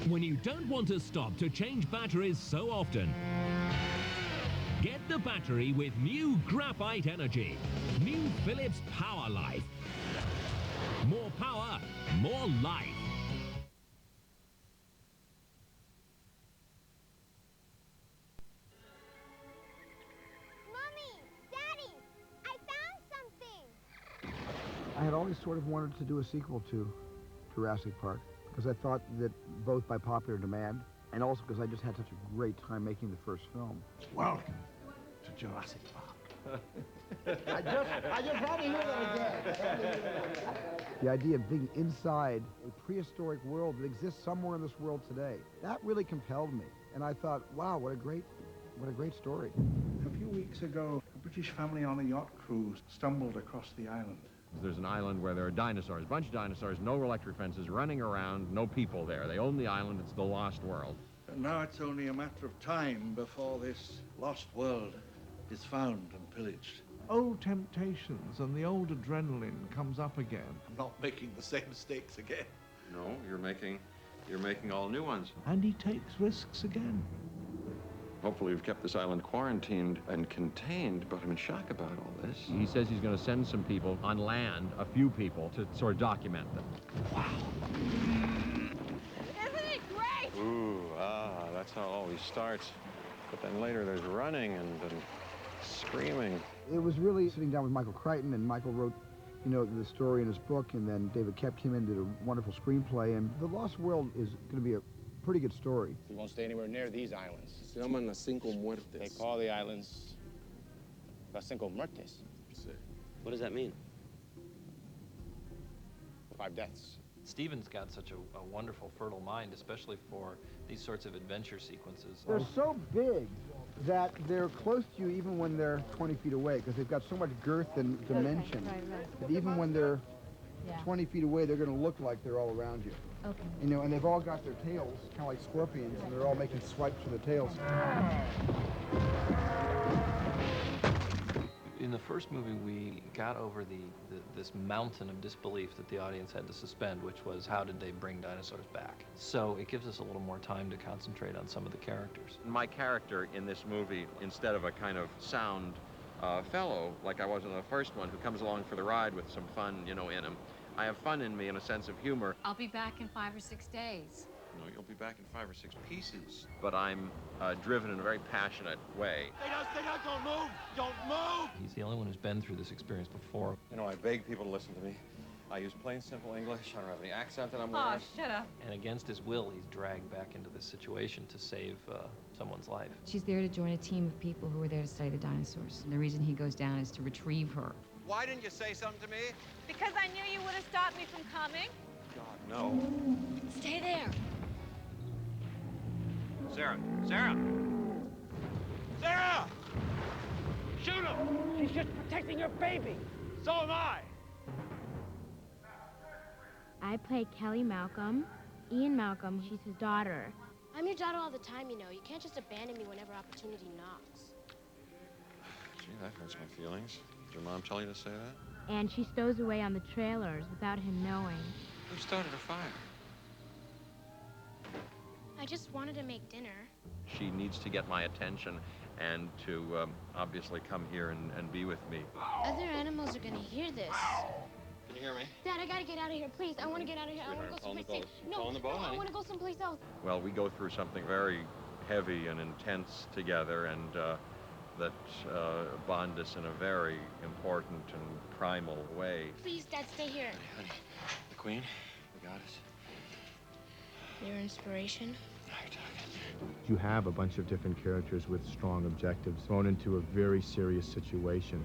When you don't want to stop to change batteries so often, get the battery with new Graphite Energy. New Philips Power Life. More power, more life. Mommy! Daddy! I found something! I had always sort of wanted to do a sequel to Jurassic Park, because I thought that both by popular demand and also because I just had such a great time making the first film. Welcome to Jurassic Park. I just had to hear that again. The idea of being inside a prehistoric world that exists somewhere in this world today, that really compelled me. And I thought, wow, what a great story. A few weeks ago, a British family on a yacht cruise stumbled across the island. There's an island where there are dinosaurs, a bunch of dinosaurs, no electric fences, running around, no people there. They own the island, it's the lost world. And now it's only a matter of time before this lost world is found and pillaged. Old temptations and the old adrenaline comes up again. I'm not making the same mistakes again. No, you're making all new ones. And he takes risks again. Hopefully we've kept this island quarantined and contained, but I'm in shock about all this. He says he's going to send some people on land, a few people, to sort of document them. Wow. Isn't it great? Ooh, that's how it always starts. But then later there's running and screaming. It was really sitting down with Michael Crichton, and Michael wrote, the story in his book, and then David Kep came in and did a wonderful screenplay, and The Lost World is going to be a pretty good story. We won't stay anywhere near these islands. Se llaman las cinco muertes. They call the islands las cinco muertes. Sí. What does that mean? 5 deaths. Steven's got such a wonderful, fertile mind, especially for these sorts of adventure sequences. They're so big that they're close to you even when they're 20 feet away, because they've got so much girth and dimension that even when they're 20 feet away, they're going to look like they're all around you. Okay. And they've all got their tails, kind of like scorpions, and they're all making swipes with their tails. In the first movie, we got over this mountain of disbelief that the audience had to suspend, which was how did they bring dinosaurs back? So it gives us a little more time to concentrate on some of the characters. My character in this movie, instead of a kind of sound fellow, like I was in the first one, who comes along for the ride with some fun, in him, I have fun in me and a sense of humor. I'll be back in 5 or 6 days. No, you'll be back in 5 or 6 pieces. But I'm driven in a very passionate way. Stay down, don't move! Don't move! He's the only one who's been through this experience before. I beg people to listen to me. I use plain, simple English. I don't have any accent that I'm learning. Oh, shut up. And against his will, he's dragged back into this situation to save someone's life. She's there to join a team of people who are there to study the dinosaurs. And the reason he goes down is to retrieve her. Why didn't you say something to me? Because I knew you would have stopped me from coming. God, no. Stay there. Sarah! Sarah! Sarah! Shoot him! She's just protecting your baby. So am I. I play Kelly Malcolm. Ian Malcolm, she's his daughter. I'm your daughter all the time, You can't just abandon me whenever opportunity knocks. Gee, that hurts my feelings. Did your mom tell you to say that? And she stows away on the trailers without him knowing. Who started a fire? I just wanted to make dinner. She needs to get my attention and to obviously come here and be with me. Other animals are gonna hear this. Can you hear me? Dad, I gotta get out of here, please. I want to get out of here. I want to go someplace safe. No, I want to go someplace else. Well, we go through something very heavy and intense together, and that bond us in a very important and primal way. Please, Dad, stay here. Honey, the Queen, the goddess. Your inspiration? You have a bunch of different characters with strong objectives thrown into a very serious situation.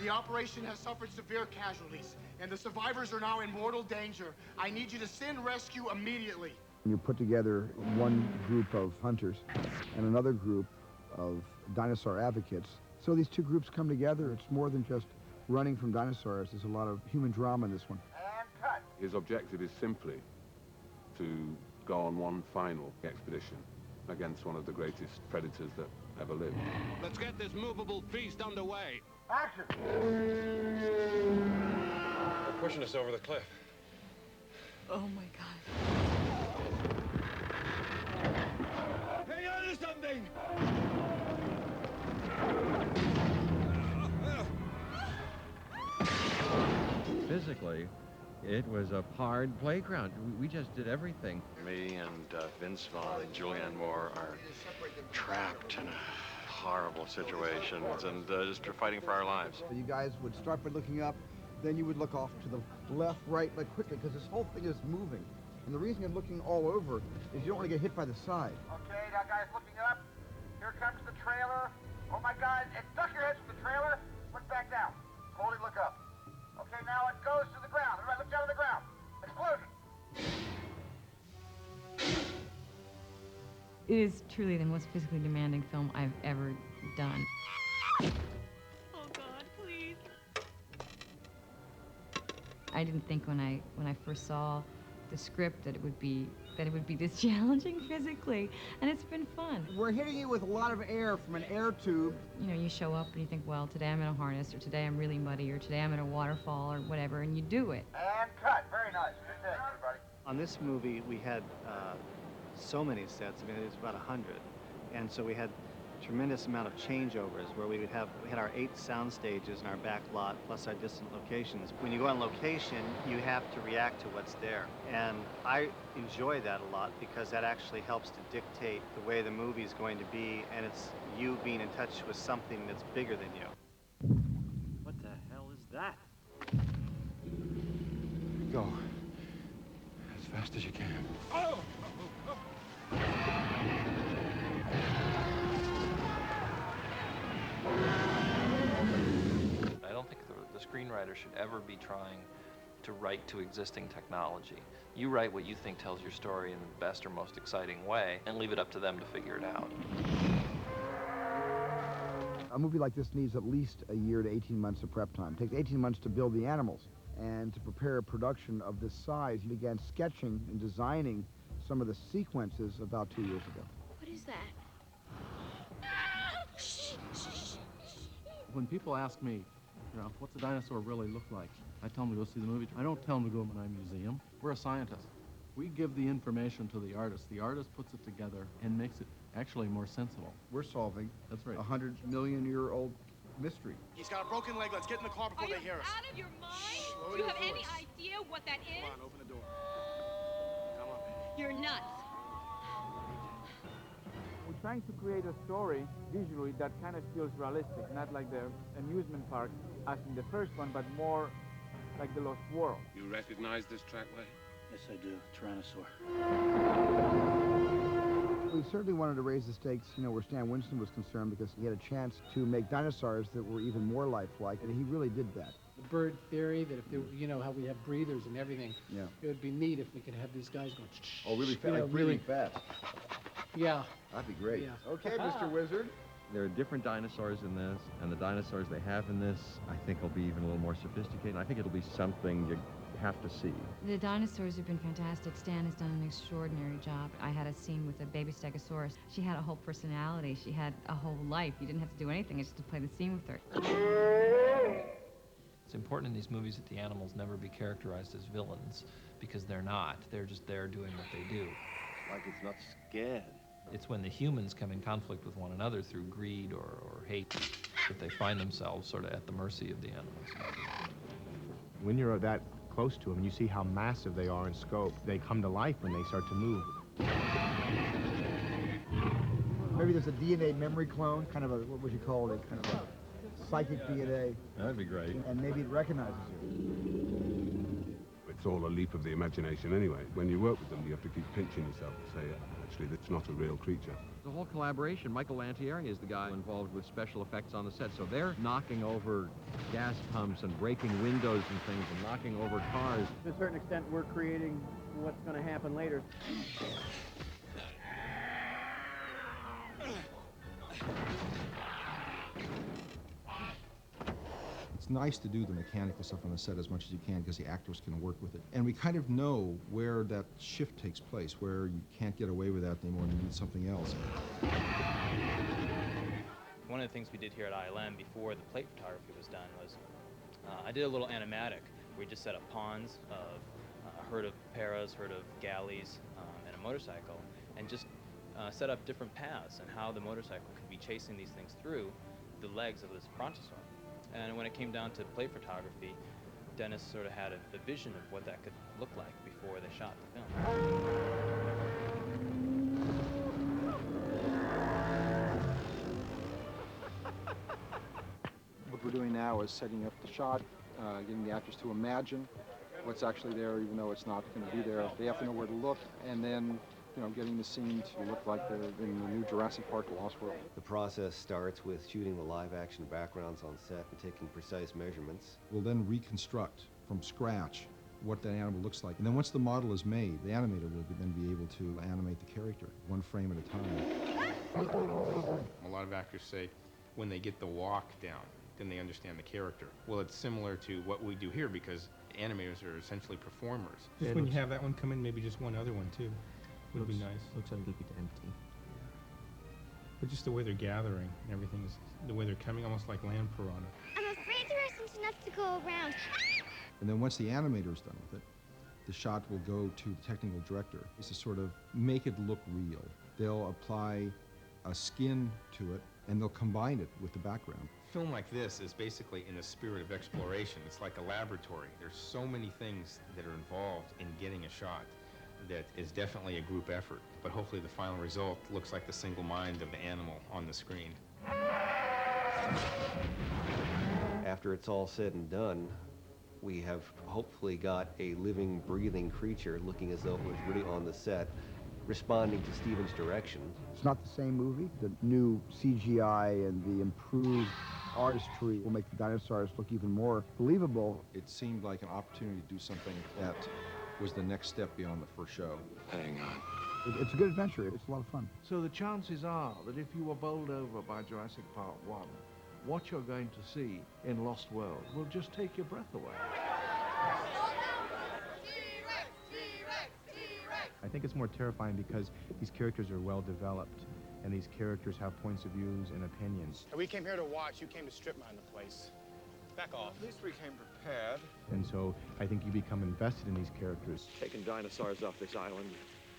The operation has suffered severe casualties, and the survivors are now in mortal danger. I need you to send rescue immediately. You put together one group of hunters and another group of dinosaur advocates. So these two groups come together. It's more than just running from dinosaurs. There's a lot of human drama in this one. And cut. His objective is simply to go on one final expedition against one of the greatest predators that ever lived. Let's get this movable feast underway. Action! They're pushing us over the cliff. Oh, my God. seriously, it was a hard playground. We just did everything. Me and Vince Vaughn and Julianne Moore are trapped in horrible situations and just fighting for our lives. You guys would start by looking up, then you would look off to the left, right, like quickly, because this whole thing is moving. And the reason you're looking all over is you don't want to get hit by the side. Okay, now guys, looking up. Here comes the trailer. Oh my God, and duck your heads from the trailer. Look back down. Hold it, look up. Okay, now it goes to the ground. Everybody look down on the ground. Explosion. It is truly the most physically demanding film I've ever done. Oh God, please. I didn't think when I first saw the script that it would be this challenging physically, and it's been fun. We're hitting you with a lot of air from an air tube. You know, you show up and you think, well, today I'm in a harness, or today I'm really muddy, or today I'm in a waterfall, or whatever, and you do it. And cut. Very nice. Good take, everybody. On this movie, we had so many sets. I mean, it was about 100, and so we had tremendous amount of changeovers where we had our 8 sound stages in our back lot plus our distant locations. When you go on location, you have to react to what's there. And I enjoy that a lot because that actually helps to dictate the way the movie's going to be, and it's you being in touch with something that's bigger than you. What the hell is that? Go. As fast as you can. Oh! I don't think the screenwriter should ever be trying to write to existing technology. You write what you think tells your story in the best or most exciting way, and leave it up to them to figure it out. A movie like this needs at least a year to 18 months of prep time. It takes 18 months to build the animals. And to prepare a production of this size, he began sketching and designing some of the sequences about 2 years ago. What is that? When people ask me, you know, what's a dinosaur really look like, I tell them to go see the movie. I don't tell them to go to an museum. We're a scientist. We give the information to the artist. The artist puts it together and makes it actually more sensible. We're solving That's right. a 100-million-year-old mystery. He's got a broken leg. Let's get in the car before they hear us. Out of your mind? Lower Do you your have any voice. idea what that is? Come on, open the door. Come on, baby. You're nuts. We're trying to create a story visually that kind of feels realistic, not like the amusement park as in the first one, but more like the Lost World. You recognize this trackway? Yes, I do. Tyrannosaur. We certainly wanted to raise the stakes, you know, where Stan Winston was concerned, because he had a chance to make dinosaurs that were even more lifelike, and he really did that. The bird theory, that if there, you know, how we have breathers and everything, Yeah. it would be neat if we could have these guys going. Oh, really fast? You know, Like really fast? Yeah. That'd be great. Yeah. Okay, Mr. Wizard. There are different dinosaurs in this, and the dinosaurs they have in this, I think, will be even a little more sophisticated. I think it'll be something you have to see. The dinosaurs have been fantastic. Stan has done an extraordinary job. I had a scene with a baby stegosaurus. She had a whole personality. She had a whole life. You didn't have to do anything, just to play the scene with her. It's important in these movies that the animals never be characterized as villains, because they're not. They're just there doing what they do. Like it's not scared. It's when the humans come in conflict with one another through greed or hate that they find themselves sort of at the mercy of the animals. When you're that close to them and you see how massive they are in scope, they come to life when they start to move. Maybe there's a DNA memory clone, kind of a, what would you call it, kind of a psychic DNA. That'd be great. And maybe it recognizes you. It's all a leap of the imagination anyway. When you work with them, you have to keep pinching yourself to say, actually, that's not a real creature. The whole collaboration, Michael Lantieri is the guy involved with special effects on the set, so they're knocking over gas pumps and breaking windows and things and knocking over cars. To a certain extent, we're creating what's going to happen later. It's nice to do the mechanical stuff on the set as much as you can because the actors can work with it. And we kind of know where that shift takes place, where you can't get away with that anymore and you need something else. One of the things we did here at ILM before the plate photography was done was I did a little animatic where we just set up ponds of a herd of paras, herd of galleys, and a motorcycle, and just set up different paths and how the motorcycle could be chasing these things through the legs of this brontosaur. And when it came down to plate photography, Dennis sort of had a vision of what that could look like before they shot the film. What we're doing now is setting up the shot, getting the actors to imagine what's actually there, even though it's not going to be there. They have to know where to look, and then, you know, getting the scene to look like they're in the new Jurassic Park: The Lost World. The process starts with shooting the live-action backgrounds on set and taking precise measurements. We'll then reconstruct from scratch what that animal looks like. And then once the model is made, the animator will then be able to animate the character, one frame at a time. A lot of actors say when they get the walk down, then they understand the character. Well, it's similar to what we do here because animators are essentially performers. Just when you have that one come in, maybe just one other one too. Would be nice. Looks a little bit empty. But just the way they're gathering and everything is, the way they're coming, almost like land piranha. I'm afraid there isn't enough to go around. And then once the animator is done with it, the shot will go to the technical director. It's to sort of make it look real. They'll apply a skin to it, and they'll combine it with the background. Film like this is basically in the spirit of exploration. It's like a laboratory. There's so many things that are involved in getting a shot that is definitely a group effort, but hopefully the final result looks like the single mind of the animal on the screen. After it's all said and done, we have hopefully got a living, breathing creature looking as though it was really on the set, responding to Steven's direction. It's not the same movie. The new CGI and the improved artistry will make the dinosaurs look even more believable. It seemed like an opportunity to do something that was the next step beyond the first show. Hang on. It's a good adventure. It's a lot of fun. So the chances are that if you were bowled over by Jurassic Park 1, what you're going to see in Lost World will just take your breath away. I think it's more terrifying because these characters are well developed, and these characters have points of views and opinions. We came here to watch. You came to strip mine the place. Back off. At least we came prepared. And so I think you become invested in these characters. Taking dinosaurs off this island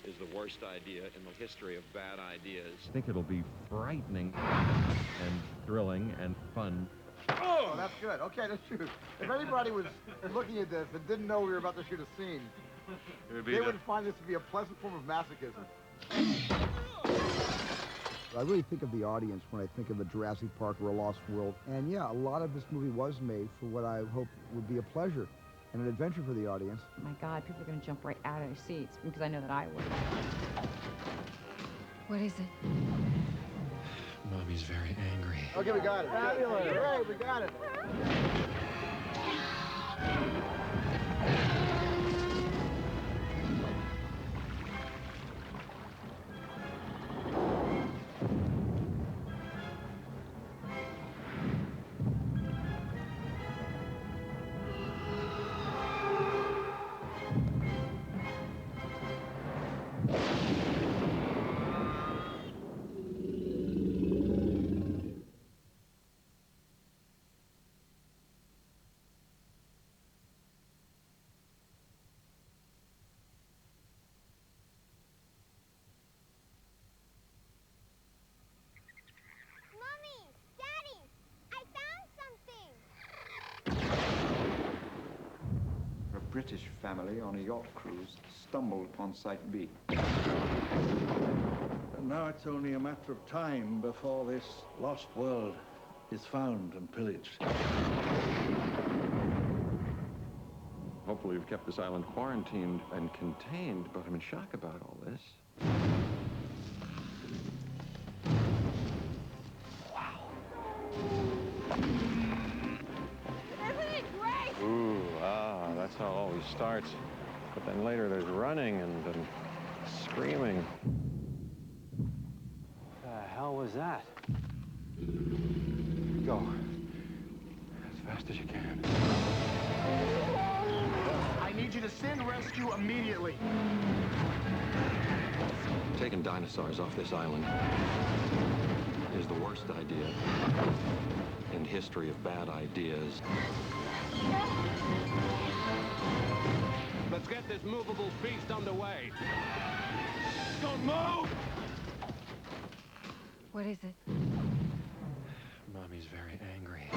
is the worst idea in the history of bad ideas. I think it'll be frightening and thrilling and fun. Oh, that's good. Okay, let's shoot. If anybody was looking at this and didn't know we were about to shoot a scene, they would find this to be a pleasant form of masochism. I really think of the audience when I think of a Jurassic Park or a Lost World. And yeah, a lot of this movie was made for what I hope would be a pleasure and an adventure for the audience. My God, people are going to jump right out of their seats because I know that I would. What is it? Mommy's very angry. Okay, we got it. Fabulous. Great, we got it. British family on a yacht cruise stumbled upon Site B. And now it's only a matter of time before this lost world is found and pillaged. Hopefully we've kept this island quarantined and contained, but I'm in shock about all this. That's how it always starts. But then later there's running and screaming. What the hell was that? Go. As fast as you can. I need you to send rescue immediately. Taking dinosaurs off this island is the worst idea in history of bad ideas. Let's get this movable beast underway. Don't move! What is it? Mommy's very angry.